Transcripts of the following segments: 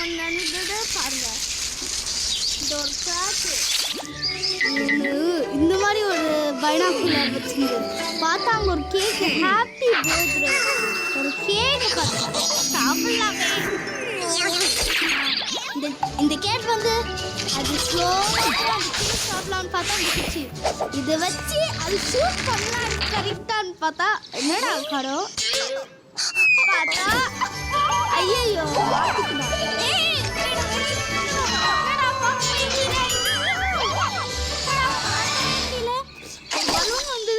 நினைச்சது பாருங்க. இந்த ஒரு கேட்டு இந்த மாதிரி ஒரு பைனாக்குலர் வச்சுருந்து பார்த்தா அங்கே ஒரு கேக்கு ஹாப்பி பர்த்டே ஒரு கேக்கு பார்த்தா சாப்பிடலாமே. இந்த கேக் வந்து அது ஸ்லோவாக அந்த கேக் சாப்பிடலான்னு பார்த்தா இருந்துச்சு. இதை வச்சு அது ஷூட் பண்ணலான்னு கரெக்டான்னு பார்த்தா என்னடா கடம் பார்த்தா ஐயோ பலூன் வந்து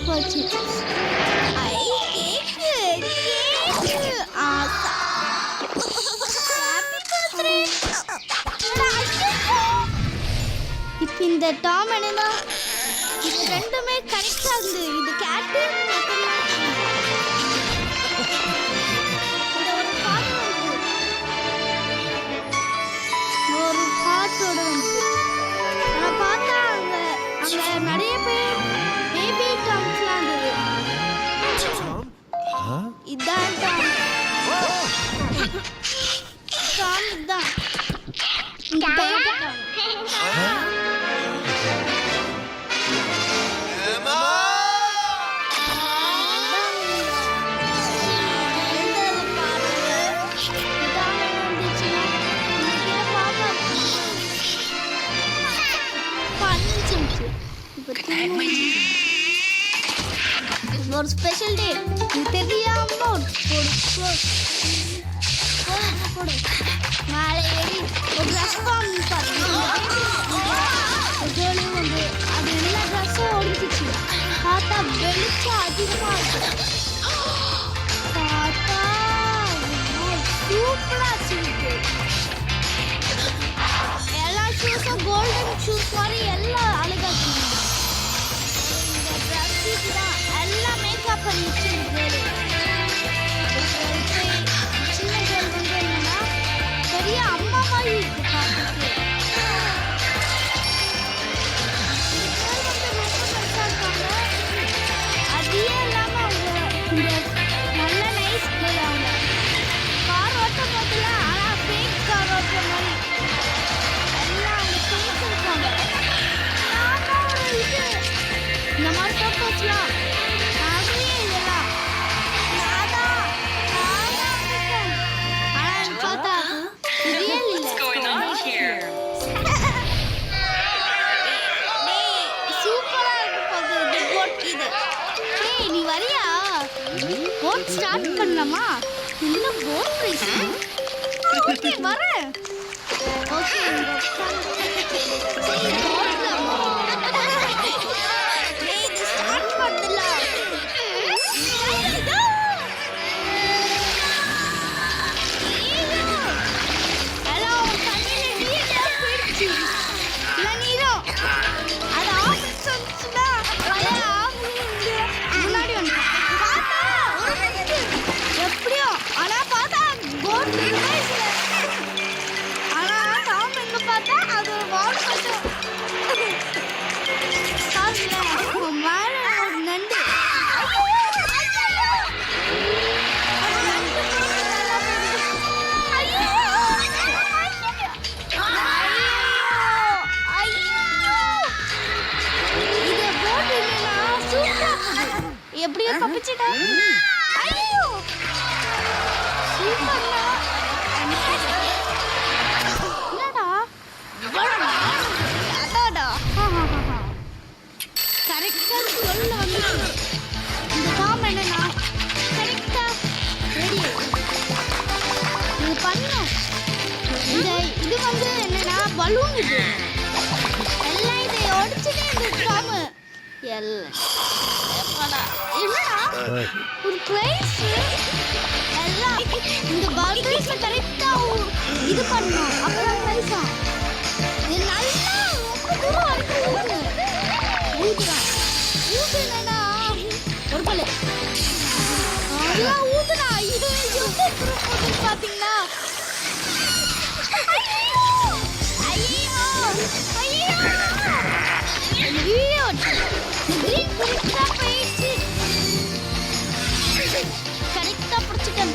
போச்சு. இப்போ இந்த டாம் என்னன்னா இது ரெண்டுமே கரெக்டா இருந்து இது கேட்டு ஒரு பாட்டோட வந்து நான் பார்த்தா அங்க நிறைய பேர் பேபி டாம்ஸ்லாம் இருந்தது. இதான் டாம் தான் இந்த பேபி டாம். ஒரு ஸ்பெஷல் டே தெரியாம போடு மேலே ஏறி ஒரு ட்ரெஸ் ஃபார்ம் வந்து அது எல்லா ட்ரெஸ்ஸும் ஒடிச்சிச்சு. பார்த்தா வெளிச்சம் அதிகமாக இருக்கு. பார்த்தா சூப்பராக வச்சுருக்கு. எல்லா ஷூஸும் கோல்டன் ஷூஸ் மாதிரி எல்லாம் அழகாக இருக்கு. இந்த ட்ரெஸ்ஸுக்கு தான் எல்லாம் மேக்கப் பண்ணிச்சு. சின்ன கேர்ள் வந்து என்னன்னா பெரிய அம்மா மாதிரி இருக்கு பார்த்துட்டு. அதே இல்லாம அவங்க இந்த நல்ல நைஸ் கேர்ள். அவங்க கார் ஓட்டும் போதுல ஆனா ஃபேக் கார் ஓட்டுற மாதிரி எல்லாம் அவங்க ஃபேஸ் இருக்காங்க. இந்த மாதிரி ஃபோட்டோஸ்லாம் நிறைய இதெல்லாம் ஆனால் பார்த்தா ரியல் இல்லை. சூப்பரா இருக்கு பார்த்து இது. ஏய் நீ வரியா? போட் ஸ்டார்ட் பண்ணலாமா? இன்னும் போட் ரைஸ். ஓகே வரேன். ஓகே எப்படியோ தப்பிச்சிட்டேன். ஐயோ சூப்பர்டா. என்னடா அடாடா கரெக்டா சொல்ல வந்து இந்த டாம் என்னன்னா கரெக்டா ரெடி இது பண்ணோம். இது வந்து என்னன்னா பலூன் இது எல்லாம் இதை உடைச்சுட்டே இந்த டாம் என்னடா ஒரு பிரைஸ் எல்லாம் இந்த பல்பேஸ்ல கரெக்டா இது பண்ணோம். அப்புறம் பிரைஸா இது நல்லா ரொம்ப தூரம் வரைக்கும் ஊதுனா ஒரு பல்லு நல்லா ஊதுனா இது பாத்தீங்களா? ஐயோ ஐயோ ஐயோ கிரீன் கரெக்டா போயிடுச்சு. கரெக்டா பிடிச்சிட்டேன்.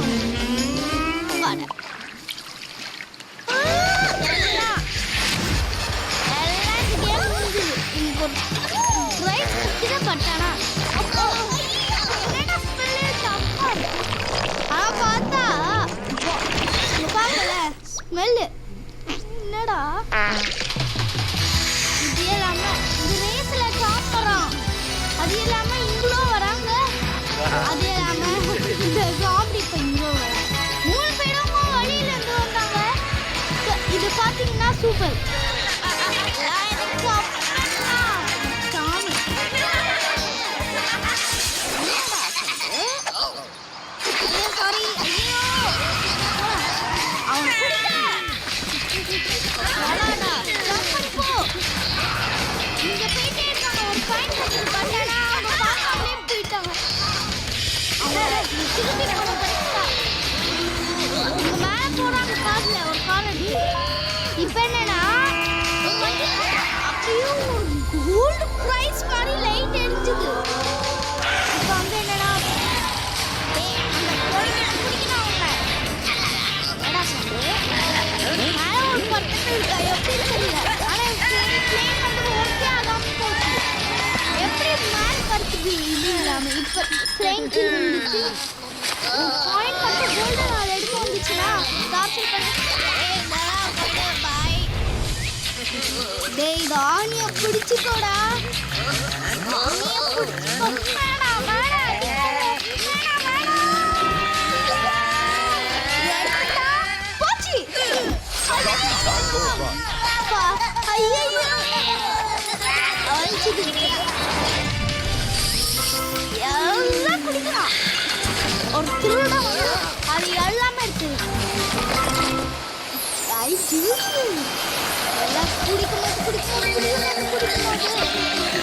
வெள்ளு என்னடா இது இல்லாம இந்த ரேஸ்ல சாப்பிட்றான். அது இல்லாம இங்களும் வராங்க. அது இல்லாம இந்த ஜாம்பி இப்போ இங்களும் வராங்க. 3 பேரும் வழியில இருந்து வந்தாங்க. இது பாத்தீங்கன்னா சூப்பர். இப்ப என்னன்னா அப்படியே ஒரு கோல்டு பிரைஸ் மாதிரி லைட் எரிஞ்சுது. இப்ப அங்க என்னன்னா எப்படி தெரியல. ஆனா பிளேன் வந்து ஒர்க்கே ஆகாம போச்சு. எப்படி மேல் படுத்துது இது இல்லாம இப்ப பிளேன் இருந்துச்சு. பாயிண்ட் மட்டும் கோல்டன் அதை எடுத்து வந்துச்சுன்னா காப்சர் பண்ணி டேய் தானிய பிடிச்சுக்கோடா. தானிய பிடிச்சுக்கோ. வேணாம் வேணாம் போச்சு. ஐயோ எல்லாம் குடிக்கலாம். ஒரு திருட அது எல்லாமே இருக்கு. எல்லாம் குடிக்கும்போது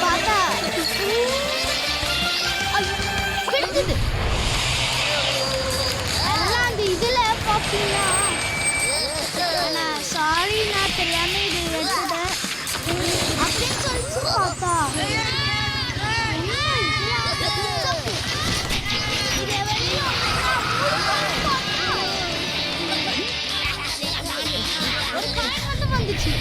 பார்த்தா கிடைக்குது. எல்லாம் அந்த இதுல பார்த்தீங்கன்னா சாரி நான் தெரியாம இது எடுத்துட்டேன் அப்படின்னு சொல்லிச்சு. பார்த்தா ஒரு காய் மட்டும் வந்துச்சு.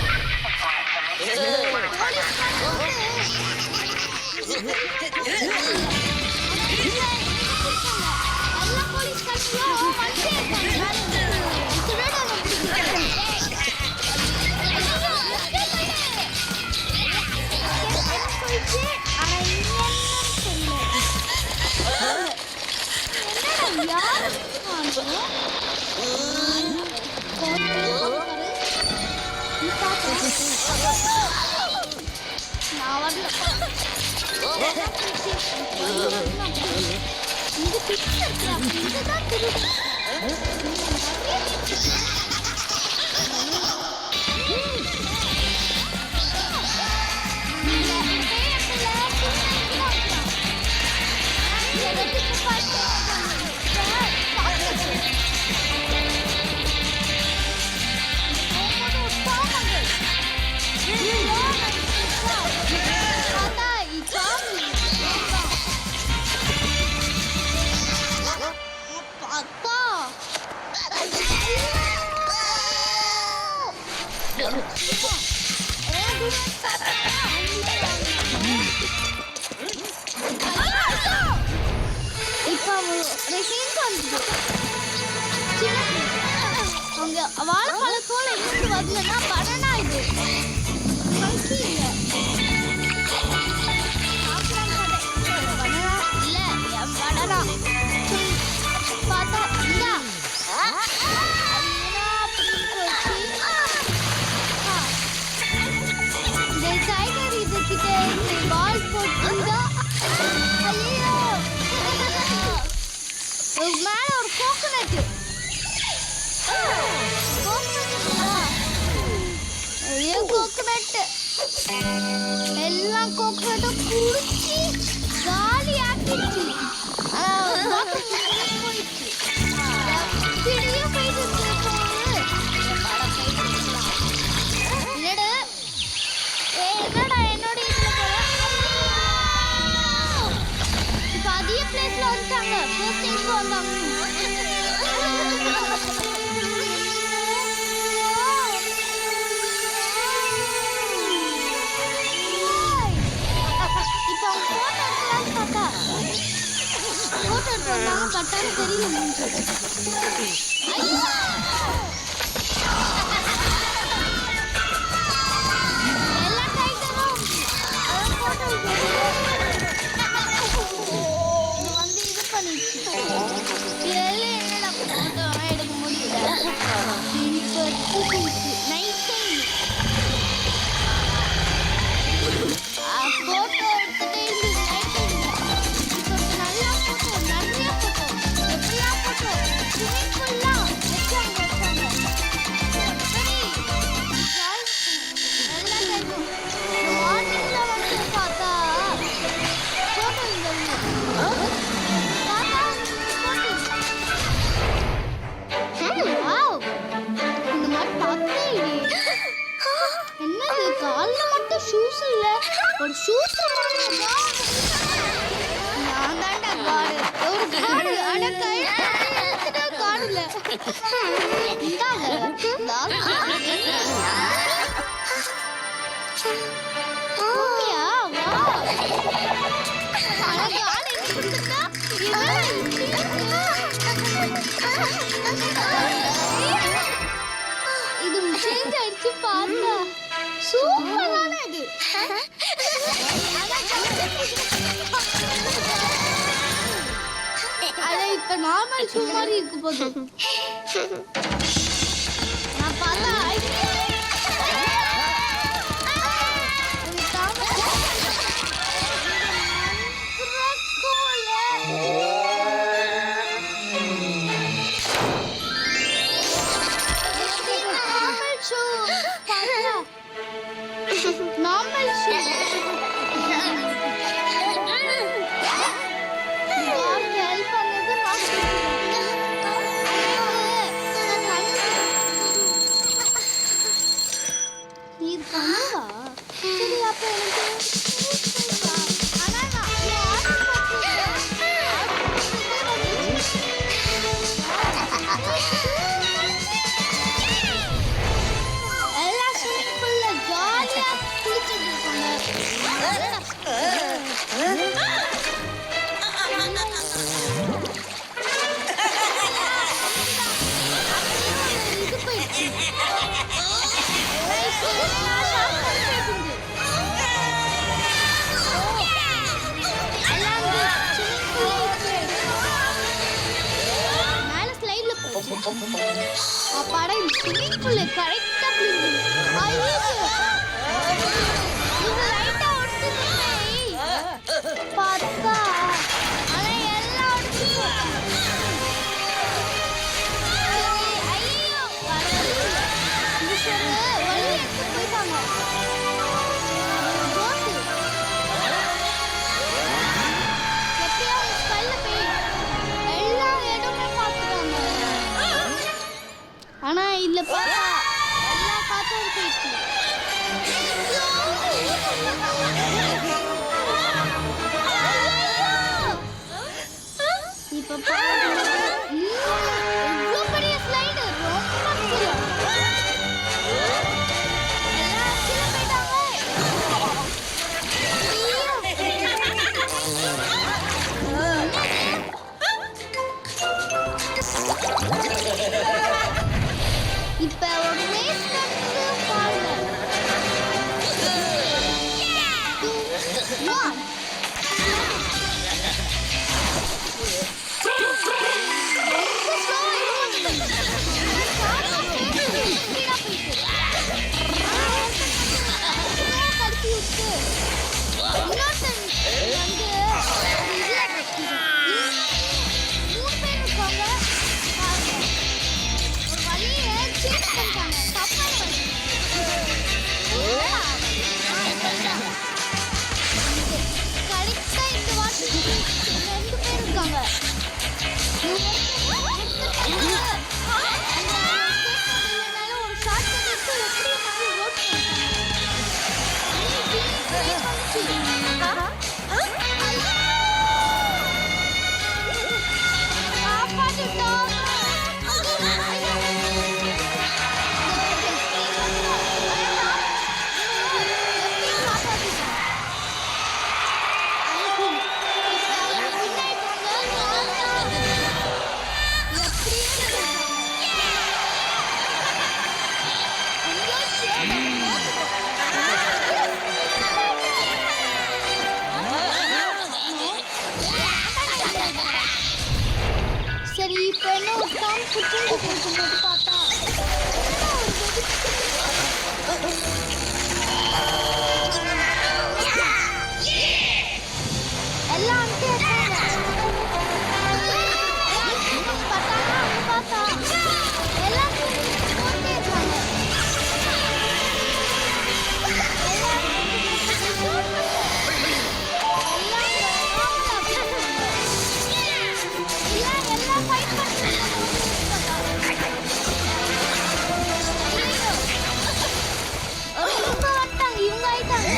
எல்லா போலீஸ் கட்சியும் வாழைப்பழ போல இருந்து வரலன்னா பனானா இது மங்கி இல்ல இல்ல என் பனானா பார்த்தா இந்தா இந்த டைகர் இது கிட்ட பால் போட்டுருந்தா ஐயோ மேல ஒரு கோகனட் கோகனட் எல்லாம் கோகனட்டும் குடிச்சு காலி ஆக்கிடுச்சு. என்னடா என்னோட இதுல இப்ப அதே பிளேஸ்ல வந்துட்டாங்க. ஃபர்ஸ்ட் இங்க வந்தாங்க. பட்டான்னு தெரியல. வந்து இது பண்ணிச்சு. இதுல என்னடா போட்டோ எடுக்க முடியல. நைட்டே போட்டோ எடுத்துட்டே இருந்து நைட்டே இப்போ நல்லா போட்டோ நிறைய போட்டோ எப்படியா போட்டோ ஸ்விமிங் பூல்லாம் வச்சாங்க மார்னிங்ல வந்து பார்த்தா போட்டோ இந்த மாதிரி பார்த்தே இல்லையே. என்னது கால்ல மட்டும் ஷூஸ் இல்ல, ஒரு ஷூஸ் நான் தான்டா காடு, ஒரு காடு அட கையில காடுல இந்தாங்க ஓகேயா வா அட காடு கொடுத்தா இது சேஞ்ச் ஆயிடுச்சு பாருங்க. சூப்பரான இது. அட இப்ப நார்மல் ஷூ மாதிரி இருக்கு போது. நான் பார்த்தா நார்மல் ஷூ ஹெல்ப் பண்ணது நீ பண்ணுவா சரி அப்ப அப்பாடா இந்த ஸ்விமிங் பூல்ல கரெக்ட்டா பிடிக்குது. ஐயோ இது லைட்டா ஒட்டுதுங்க பாத்தா ஆனா எல்லாம் ஒட்டுது. ஐயோ இந்த சார் வலி எடுத்து போயிட்டாங்க. எப்படியா ஸ்கல்ல போய் எல்லா இடமே பார்த்துட்டாங்க. ஆனா இதுல பார்த்தா எல்லா காத்தும் போயிடுச்சு. இப்ப இவ்வளோ பெரிய ஸ்லைடு ரொம்ப எல்லாம் கீழே போயிட்டாங்க. இப்ப ஒரு ரேஸ் நடந்து பாருங்க. 2 1 ஒரு வழியை சேஞ்ச் பண்ணிட்டாங்க. குச்சிட்டு போகும்போது பார்த்தா எல்லாம் பார்த்தா எல்லாம் இவங்க ஆயிட்டாங்க.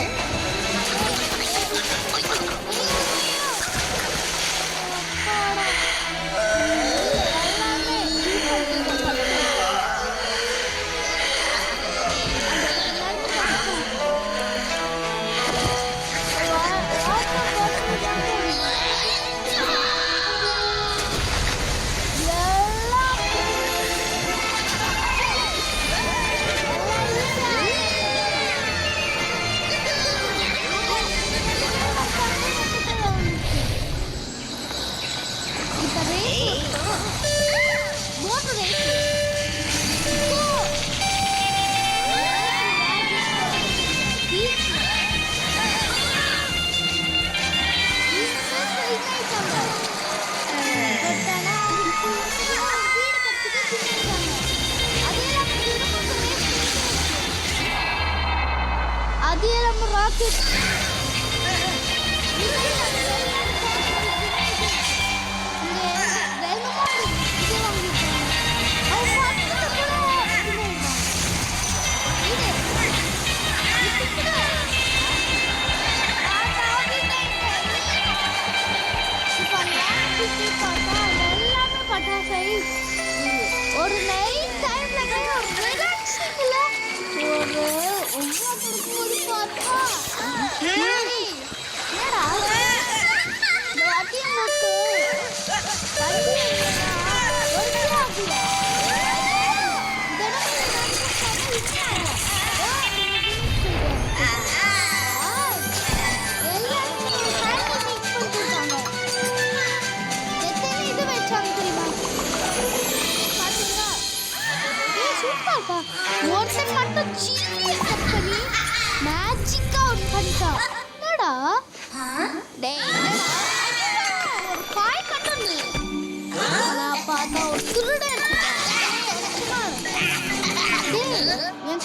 அது நம்ம ராக்கெட் எல்லாமே பட்டாசை ஒரு நைட் டைம்ல ஒரு ரிலாக்ஸிங்ல ஒரு ஒவ்வொரு பார்த்தா என்னடா இந்த வாட்டி நமக்கு ஒருத்தன் மட்டும் சீரியஸ் கட் பண்ணி மேஜிக்கா ஒன்று பண்ணிட்டா. என்னடா டேய் ஒரு காய் கட்டணும். நான் பார்த்தா ஒரு திருடன் என்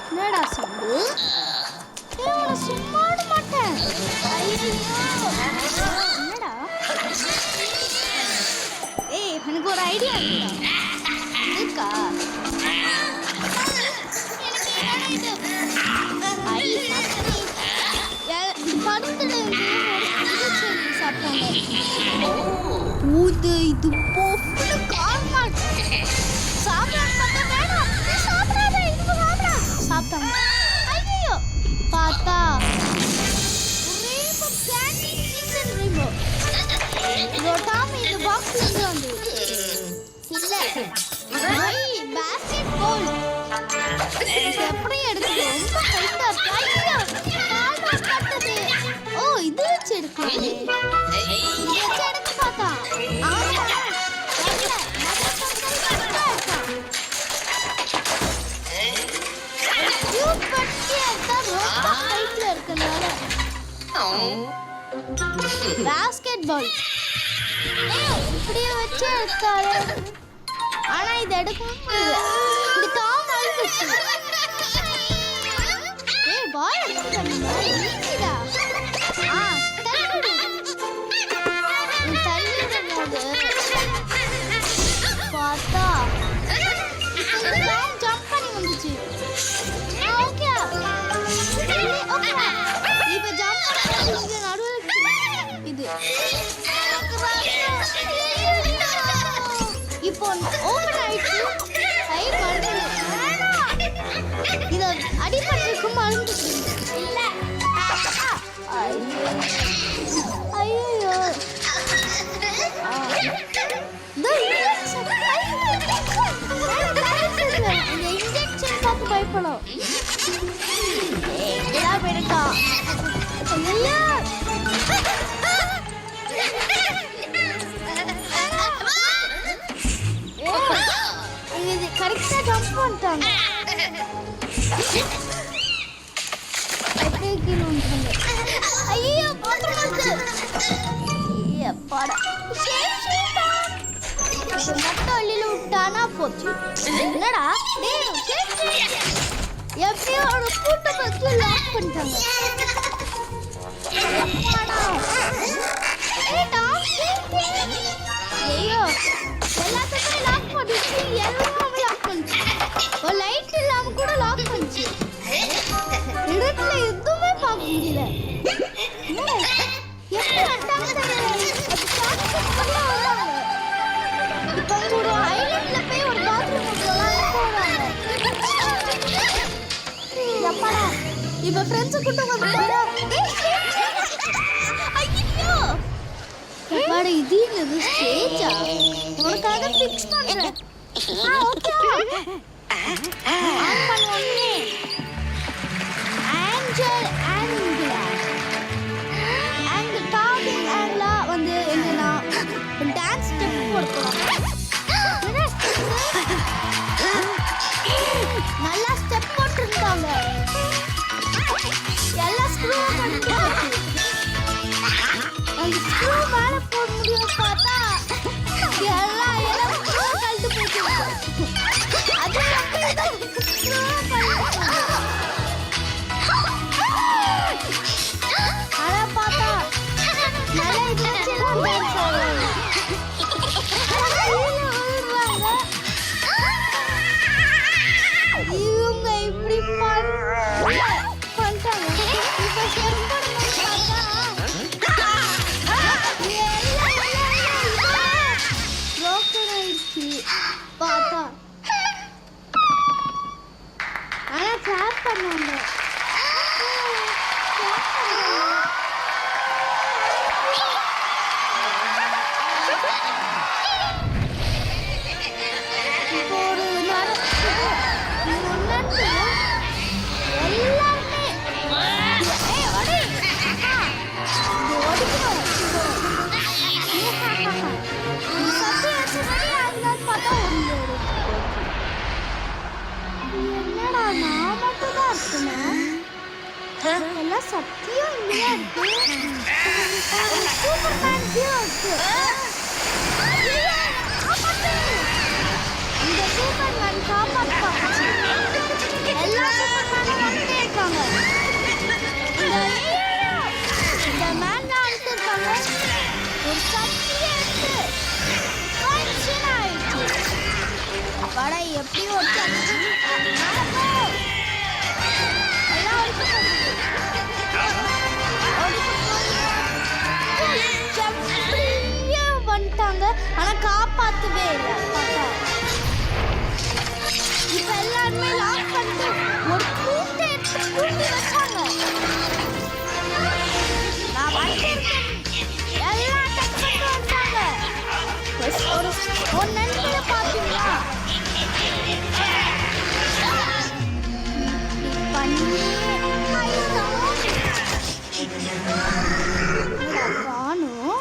என்னடா சொல்லு சும்மா விட மாட்டேன். என்னடா ஏய் எனக்கு ஒரு ஐடியா இருக்கா இது போஃப்னு கார்மாட் சாப்பிடாத வேணாம் சாப்பிடாத இது சாப்பிடா சாப்பிட்டாங்க. ஐயோ பார்த்தா ரெயின்போ கேண்டி சீசன் ரெயின்போ இதோ டாமி இந்த பாக்ஸ்ல இருந்து வந்து இல்ல ஐ பாஸ்கெட் பால் எப்படி எடுத்து ரொம்ப கைட்டா ஐயோ கால் கட்டது. ஓ இது வச்சு எடுக்கலாம். இது வச்சு எடுத்து பார்த்தா பாஸ்கெட் பால் இப்படியே வச்சு எடுத்தாரு. ஆனா இது எடுக்க முடியல. இந்த டாம் அழுதுச்சு. ஏய் பால் எடுத்துட்டா ஈஸிடா. தள்ளிடும்போது பார்த்தா இந்த டாம் ஜம்ப் பண்ணி வந்துச்சு. ஓகே ஓகே இப்போ ஜம்ப் பண்ணி நடுவுல இது இப்போ ஓபன் ஆயிடுச்சு. ஐ மறந்து இத அடிபட்டிருக்கு மறந்துச்சு. இல்ல ஐயோ வாழைப்பழம் எல்லாம் போயிருக்கா. கரெக்டா ஜம்ப் பண்ணிட்டாங்க. அப்படியே கீழே விட்டாங்க. ஐயோ பாத்துறது எப்பாடா மட்டும் வெளியில விட்டானா போச்சு. என்னடா எப்படியோ ஒரு கூட்டம் வச்சு லாக் பண்ணிட்டாங்க. ஐயோ எல்லாத்துக்குமே லாக் பண்ணிச்சு. எல்லாமே லாக் பண்ணிச்சு. ஒரு லைட் இல்லாம கூட லாக் பண்ணிச்சு. இடத்துல எதுவுமே பார்க்க முடியல. எப்படி வந்தாங்க தெரியல. இப்போ ஒரு ஐலண்ட்ல போய் ஒரு பாத்ரூம் போறாங்க. எப்படா இப்ப ஃப்ரெண்ட்ஸ் கூட்ட வந்துட்டாரா? ஐயோ எப்படா இது என்னது ஸ்டேஜா? உனக்காக ஃபிக்ஸ் பண்றேன். ஓகே ஆன் பண்ணுவோமே. ஆஞ்சல் அண்ட் டாக்கிங் ஆங்லா வந்து என்னன்னா டான்ஸ் ஸ்டெப் போடுறோம். நல்லா ஸ்டெப் போட்டுருந்தாங்க. எல்லாம் ஸ்க்ரூ பண்ணிட்டாங்க. அந்த ஸ்க்ரூ மேல போட முடியும் பார்த்தா எல்லாம் ஸ்க்ரூ கழட்டு போச்சு. அது ஸ்க்ரூ ஆனா பார்த்தா நல்லா இருந்துச்சுலாம் டான்ஸ் ஆடுவாங்க. இவங்க இப்படி பண்ணிட்டாங்க. இப்ப பார்த்தா ஆனா கிளாப் பண்ணாங்க. இப்போ ஒரு என்னடா நான் மட்டும் தான் இருக்கேன். எல்லாம் சத்தியம் இல்லையா இருக்கு. சூப்பர் மேன் இருக்கு. இந்த சூப்பர் மேன் காப்பாற்றுவாங்க. எல்லா சூப்பர் மேனும் வந்துட்டே இருக்காங்க. இந்த மேன் தான் அனுப்பிச்சிருக்காங்க. ஒரு சக்தியை எடுத்து ஆயிடுச்சு. படை எப்படி ஒரு வந்துட்டாங்க. ஆனா காப்பாத்தவே இல்லை. இப்ப எல்லாருமே லாக் பண்ணிட்டு ஒரு கூட்டை எடுத்து கூட்டி வச்சாங்க. நான் எல்லாம் டக்கு வந்தாங்க. ஒரு நண்பரை பாத்தீங்களா பண்ணி காணும்.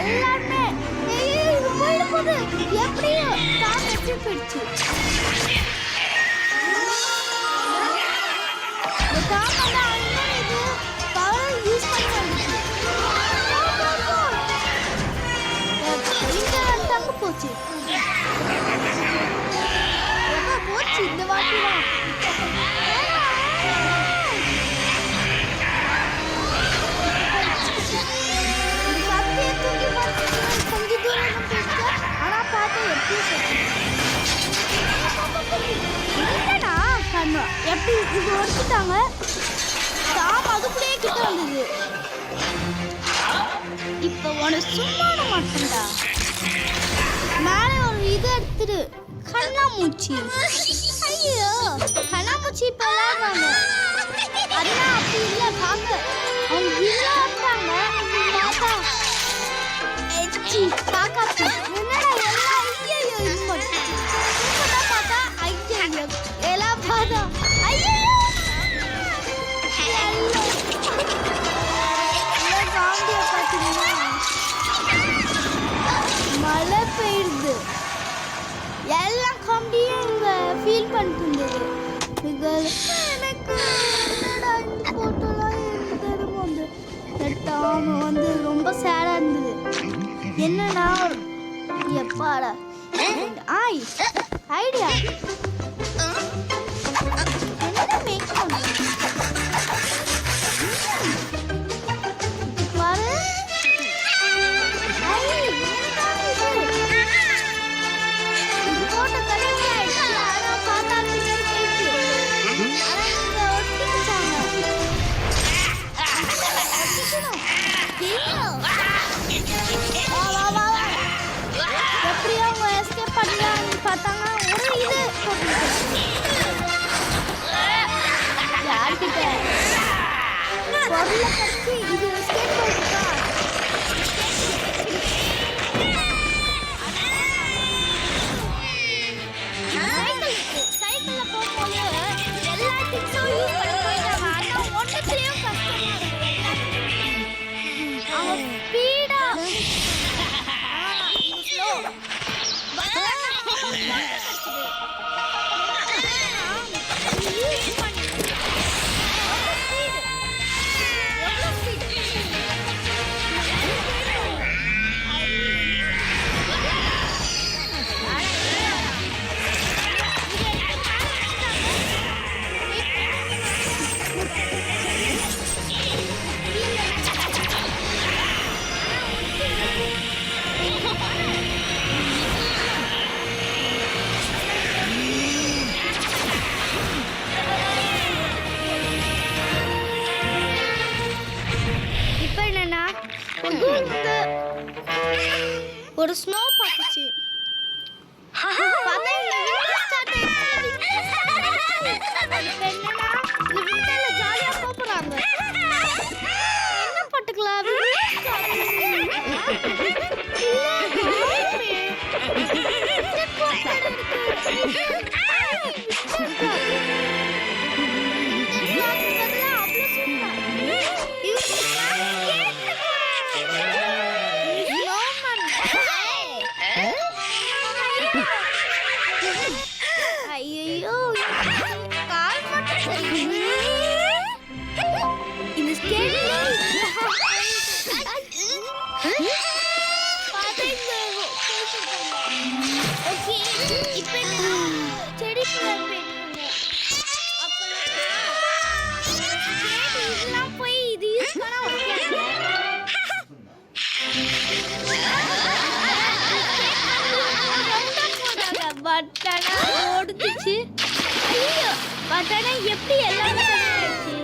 எல்லாருமே எப்படியோ காத்து போயிடுச்சு. போச்சு போச்சு இந்த வாட்டி தான். கொஞ்சம் தூரம் போயிட்டு ஆனா பார்த்தா எப்படி என்னடா கண்ணு எப்படி இது ஒடிச்சுட்டாங்க. தாம் அதுக்குள்ளே கிட்ட வந்தது. இப்ப உனக்கு சும்மா மாட்டேன்டா. மேல ஒரு இது எடுத்துட்டு கண்ணாமூச்சி. ஐயோ கண்ணாமூச்சி இப்ப விளையாடுறாங்க. அதெல்லாம் அப்படி இல்லை பார்க்க அவங்க விளையாடுறாங்க. பார்த்தா சி காக்காச்சி என்னடா எல்லாம் ஐயோ இது மட்டும் இப்பதான் பார்த்தா ஐயோ எல்லாம் பார்த்தா ஐயோ காண்டியா பார்த்தீங்கன்னா மழை பெய்யுது எல்லாம் காமெடியும் இங்க ஃபீல் பண்ணிட்டு இருந்தது எனக்கு என்னடா இந்த போட்டோலாம் தெரியுமா நெட்டாம வந்து ரொம்ப சேடா இருந்தது என்னன்னா எப்பாடா ஆய் ஐடியா என்ன மேக் பண்ண பாரு போட்டோ கரெக்டா ஆனா பார்த்தா எப்படியோ அவங்க எஸ்கேப் பண்ணலாம்னு பார்த்தாங்க ஒரு இது யார்கிட்ட பொருளை கடிச்சு இது எஸ்கேப் பண்ணிருக்கா சைக்கிள்ல போகும்போது எல்லா திங்ஸும் யூஸ் பண்ணி போயிட்டாங்க ஆனா ஒன்றுத்துலயும் கஷ்டமா அவங்க ஸ்பீடா ஸ்லோ ஒரு ஸ்னோ பார்த்துச்சு பார்த்தா இந்த விண்டர் ஸ்டார்ட் ஆயிடுச்சு என்னன்னா இந்த விண்டர்ல ஜாலியா போறாங்க என்ன பட்டுக்கலாம் ஐயோ கால் மட்டும் இந்த ஸ்கேட் ஓகே இப்போ செடி இதெல்லாம் போய் இது யூஸ் பண்ணா பட்டானா ஓடுச்சு ஐயோ பட்டானா எப்படி எல்லாமே ஆயிடுச்சு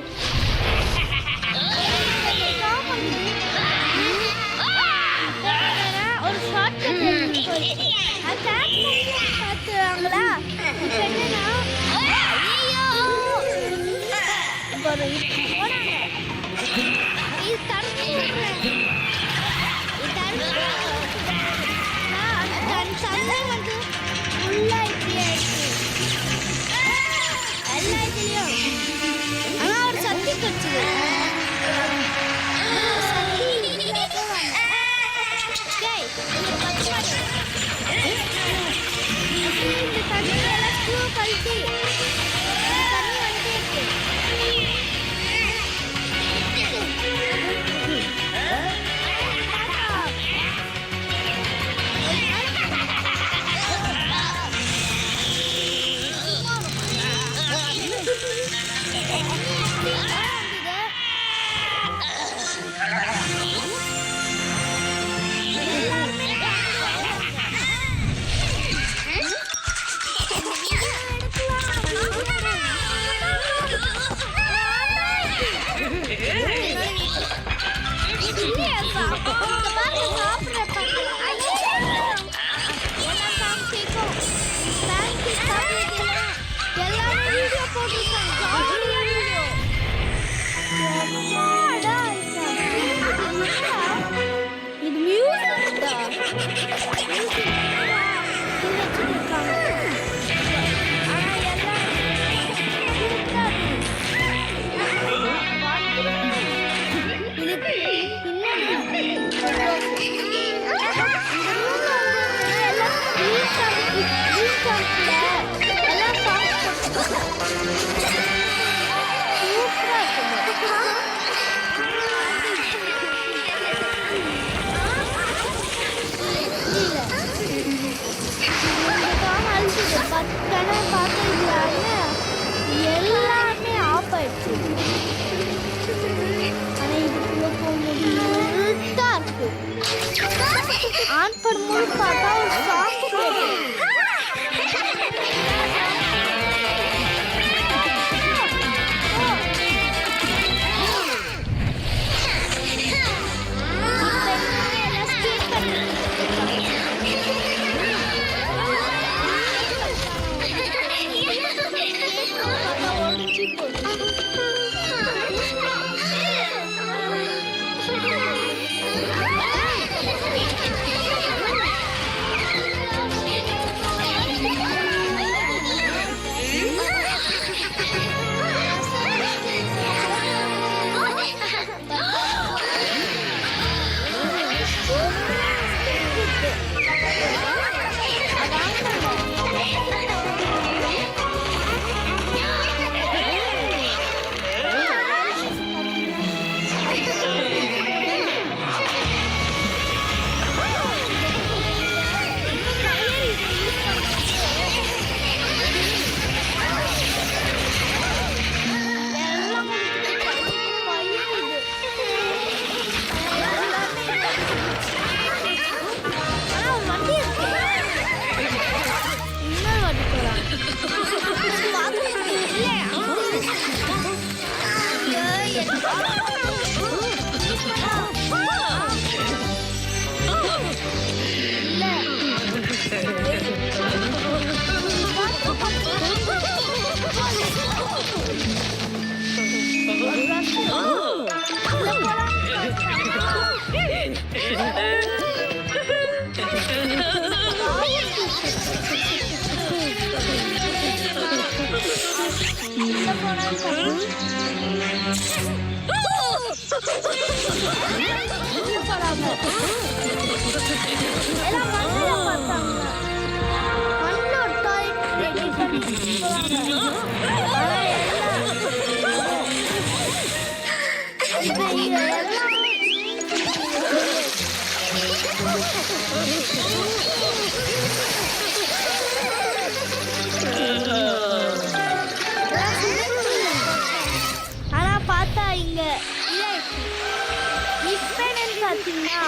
ஒரு ஷார்ட் கட் பார்த்துவாங்களா என்னன்னா ஐயோ போனாங்க இது தடுத்து தண்ணி வந்து ஃபுல்லா இப்படி ஆயிடுச்சு எல்லா இதுலயும் ஆனா ஒரு சத்தி கடிச்சது இந்த தண்ணி எல்லாம் ஸ்க்ரூ கழட்டி தண்ணி வந்துட்டே இருக்கு இது மியூசிக் எல்லாமே ஆஃப் ஆயிடுச்சு. ஆனா இதுக்குள்ள போக முடியுட்டா இருக்கு. ஆன் பண்ணும்போது பார்த்தா ஒரு சாங் கேட்குது. ஆனா பார்த்தா இங்க இப்ப என்னன்னு பார்த்தீங்கன்னா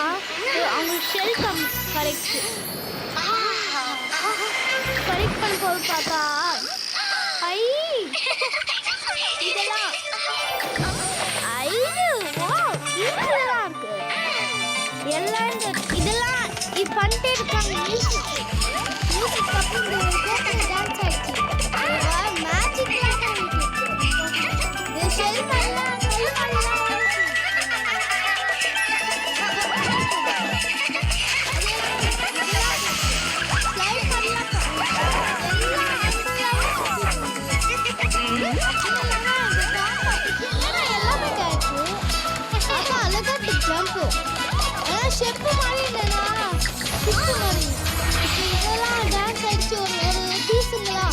அவங்க ஷெல் கரெக்ட் பண்ணும்போது பார்த்தா இதெல்லாம் இதெல்லாம் இருக்கு எல்லாம் இதெல்லாம் இது பண்ணிட்டே இருக்காங்க. மியூசிக் அப்புறம் டான்ஸ் ஆயிடுச்சு. மேஜிக்லாம் இது ஷெல் பண்ணலாம். ஷெப்பு மாதிரி இல்லைனா சிப்பு மாதிரி இதெல்லாம் டான்ஸ் ஆயிடுச்சு. ஒரு பீஸுங்களா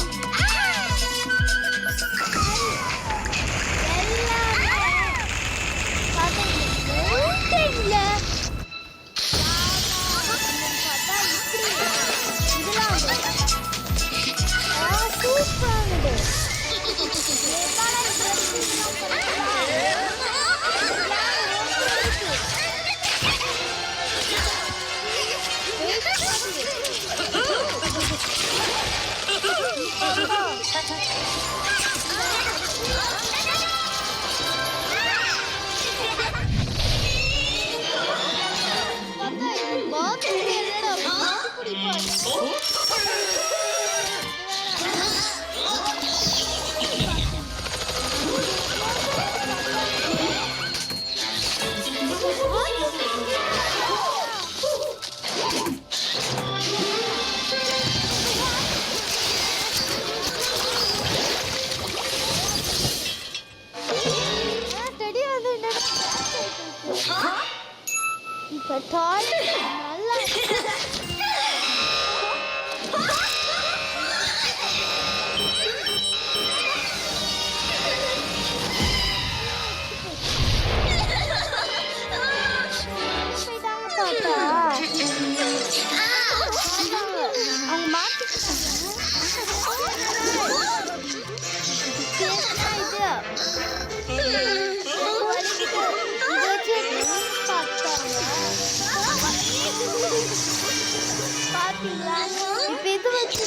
டாய் நல்லா அவங்க மாட்டிக்கிட்டாங்க பாத்தீங்களா இப்ப இது வச்சு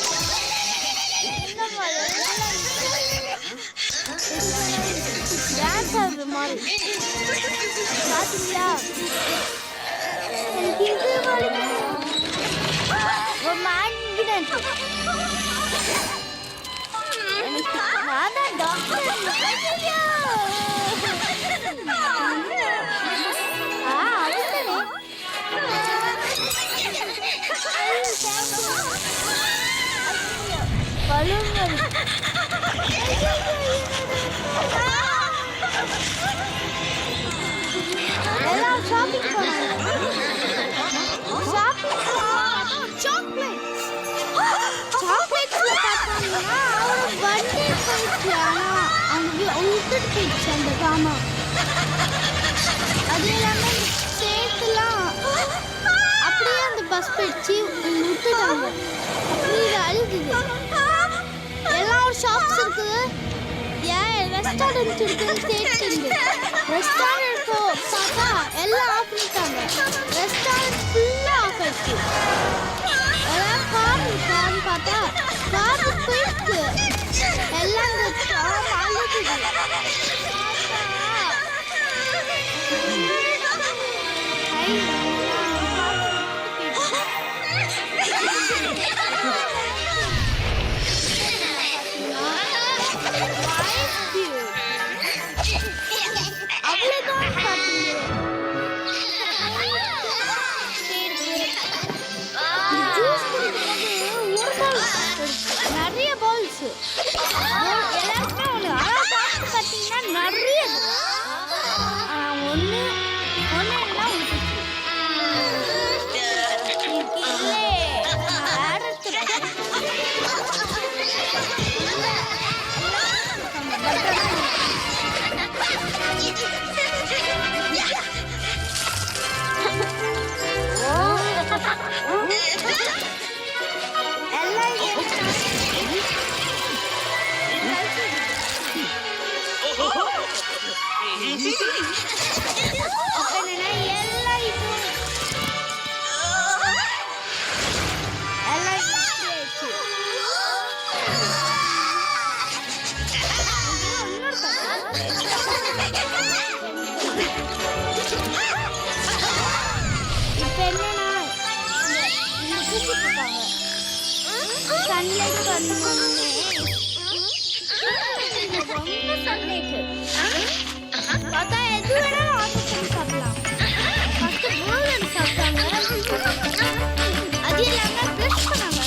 டான்ஸ் ஆகுது மாதிரி பாத்தீங்களா எனக்கு இது ஒரு மேக்னெட் நான் தான் டாக்டர் பலூன் எல்லாம் ஷாப்பிங் போனாங்க ஷாப்பிங் சாக்லேட்ஸ் பார்த்தோம்னா அவரோட பர்த்டே போயிடுச்சு ஆனால் அவங்க விட்டுட்டு போயிடுச்சு அந்த சாமான் அது இல்லாமல் சேர்த்துலாம் அப்படியே அந்த பஸ் போயிடுச்சு விட்டுட்டாங்க அப்படியே அழுகுது எல்லாம் ஒரு ஷாப்ஸ் இருக்குது ஏன் ரெஸ்டாரண்ட் இருக்குன்னு சேர்த்துங்க ரெஸ்டாரண்ட் பார்த்தா எல்லாம் ஆஃப் பண்ணிட்டாங்க ரெஸ்டாரண்ட் ஃபுல்லாக ஆஃப் ஆயிடுச்சு எல்லாம் கார் இருக்கான்னு பார்த்தா கார் போயிடுச்சு எல்லாம் அழுகுது நிறைய பால்ஸ் எல்லாருமே ஒன்று ஆனால் பார்த்து பார்த்தீங்கன்னா நிறைய ஒன்று எல்லாம் பார்த்தா எது வேணாலும் ஆர்டர் பண்ணி சாப்பிடலாம் ஃபர்ஸ்ட் பூலன் சாப்பிட்டாங்க அது இல்லாமல் ப்ரெஷ் பண்ணாங்க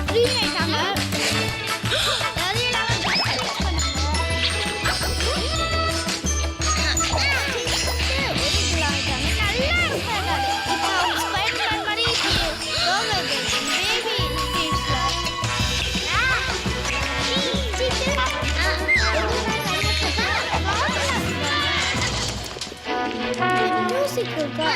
க்ளீன் ஆயிட்டாங்க அது இல்லாமல் நல்லா இருக்காங்க இப்போ அவங்க ஸ்பைடர்மேன் மாதிரி பேபி music இருக்கா